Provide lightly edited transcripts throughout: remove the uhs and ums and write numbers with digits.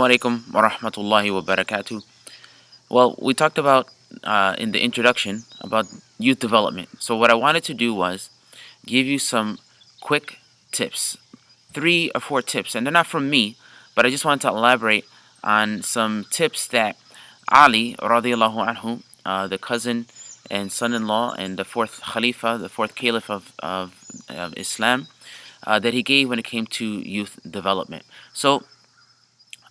Alaikum wa rahmatullahi wa barakatuh. Well, we talked about in the introduction about youth development. So, what I wanted to do was give you some quick tips, 3 or 4 tips, and they're not from me, but I just wanted to elaborate on some tips that Ali radiallahu anhu, the cousin and son-in-law and the fourth Khalifa, the fourth Caliph of Islam, that he gave when it came to youth development. So,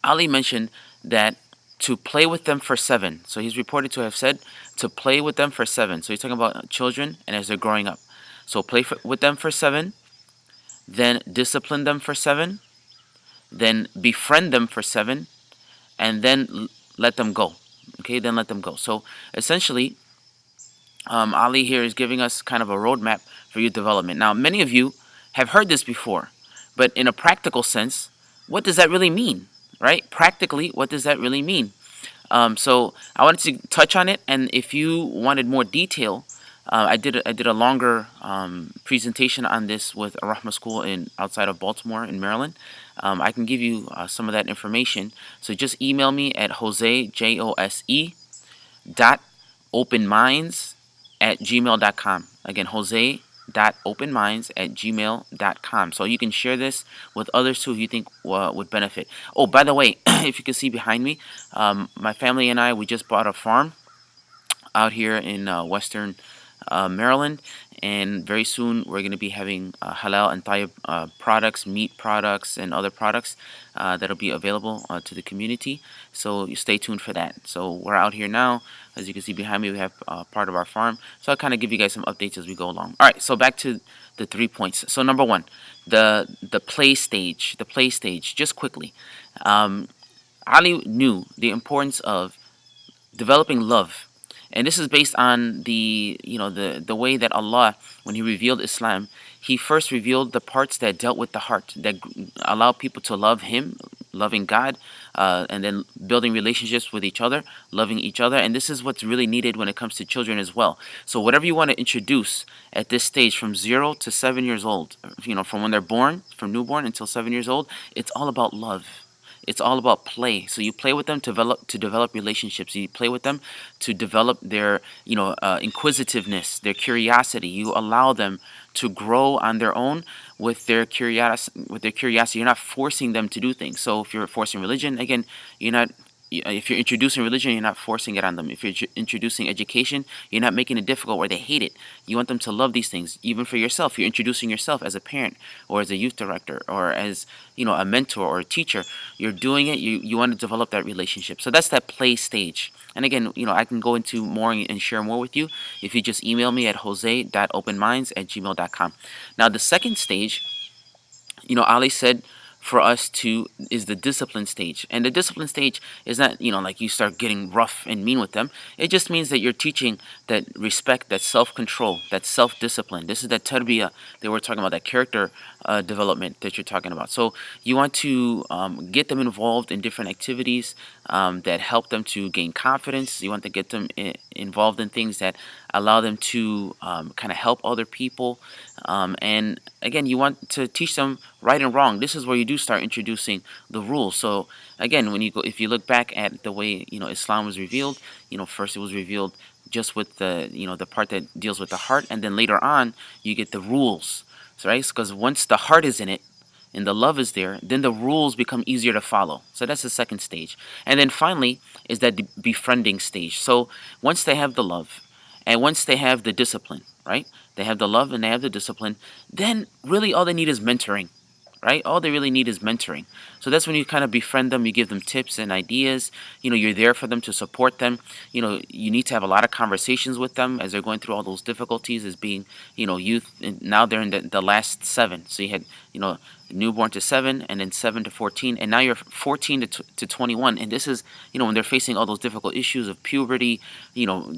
Ali mentioned that to play with them for 7. So he's reported to have said to play with them for 7. So he's talking about children and as they're growing up. So with them for 7, then discipline them for 7, then befriend them for 7, and then let them go. Okay, then let them go. So essentially, Ali here is giving us kind of a roadmap for youth development. Now, many of you have heard this before, but in a practical sense, what does that really mean? Right? Practically, what does that really mean? So I wanted to touch on it, and if you wanted more detail, I did a longer presentation on this with a Rahma school in outside of Baltimore in Maryland. I can give you some of that information. So just email me at Jose Jose dot openminds@gmail.com. Again, Jose.openminds@gmail.com. So you can share this with others who you think would benefit. Oh, by the way, if you can see behind me, my family and I, we just bought a farm out here in western Maryland, and very soon we're going to be having halal and tayyib products, meat products, and other products that'll be available to the community. So you stay tuned for that. So we're out here now. As you can see behind me, we have part of our farm. So I'll kind of give you guys some updates as we go along. All right, so back to the 3 points. So number one, the play stage. The play stage. Just quickly, Ali knew the importance of developing love, and this is based on the way that Allah, when He revealed Islam, He first revealed the parts that dealt with the heart, that allowed people to love Him, loving God, and then building relationships with each other, loving each other. And this is what's really needed when it comes to children as well. So whatever you want to introduce at this stage, from 0 to 7 years old, from when they're born, from newborn until 7 years old, it's all about love. It's all about play. So you play with them to develop relationships. You play with them to develop their inquisitiveness, their curiosity. You allow them to grow on their own with their curiosity. You're not forcing them to do things. So if you're forcing religion, again, you're not. If you're introducing religion, you're not forcing it on them. If you're introducing education, you're not making it difficult where they hate it. You want them to love these things, even for yourself. You're introducing yourself as a parent or as a youth director or as a mentor or a teacher. You're doing it. You want to develop that relationship. So that's that play stage. And again, I can go into more and share more with you if you just email me at jose.openminds@gmail.com. Now, the second stage, Ali said for us to is the discipline stage. And the discipline stage is not, like you start getting rough and mean with them. It just means that you're teaching that respect, that self-control, that self-discipline. This is that tarbiyah that we're talking about, that character development that you're talking about. So you want to get them involved in different activities that help them to gain confidence. You want to get them involved in things that allow them to kind of help other people. And again, you want to teach them right and wrong. This is where you do start introducing the rules. So again, if you look back at the way Islam was revealed, first it was revealed just with the part that deals with the heart, and then later on you get the rules, right? Because once the heart is in it and the love is there, then the rules become easier to follow. So that's the second stage. And then finally is that befriending stage. So once they have the love and once they have the discipline, right? They have the love and they have the discipline, then really all they need is mentoring, right? All they really need is mentoring. So that's when you kind of befriend them, you give them tips and ideas. You're there for them to support them. You need to have a lot of conversations with them as they're going through all those difficulties as being, youth. And now they're in the last 7. So you had, newborn to 7, and then 7 to 14, and now you're 14 to 21. And this is, when they're facing all those difficult issues of puberty,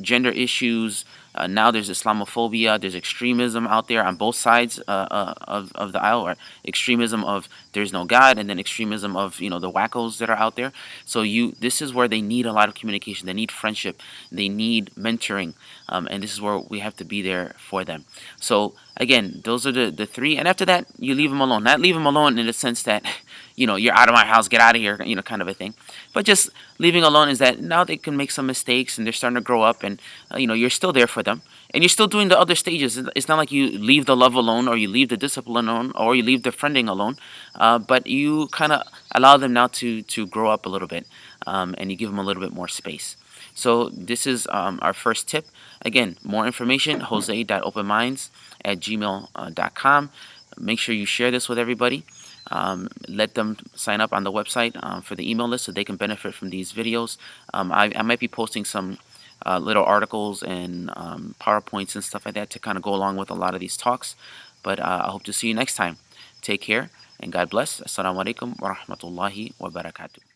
gender issues. Now there's Islamophobia, there's extremism out there on both sides of the aisle, or extremism of there's no God, and then extremism of the wackos that are out there. So this is where they need a lot of communication, they need friendship, they need mentoring, and this is where we have to be there for them. So again, those are the 3, and after that you leave them alone. Not leave them them alone in the sense that, you're out of my house, get out of here, kind of a thing. But just leaving alone is that now they can make some mistakes and they're starting to grow up, and you're still there for them, and you're still doing the other stages. It's not like you leave the love alone, or you leave the discipline alone, or you leave the friending alone, but you kind of allow them now to grow up a little bit, and you give them a little bit more space. So this is our first tip. Again, more information, jose.openminds@gmail.com. Make sure you share this with everybody. Let them sign up on the website for the email list so they can benefit from these videos. I might be posting some little articles and PowerPoints and stuff like that to kind of go along with a lot of these talks. But I hope to see you next time. Take care and God bless. Assalamu alaikum wa rahmatullahi wa barakatuh.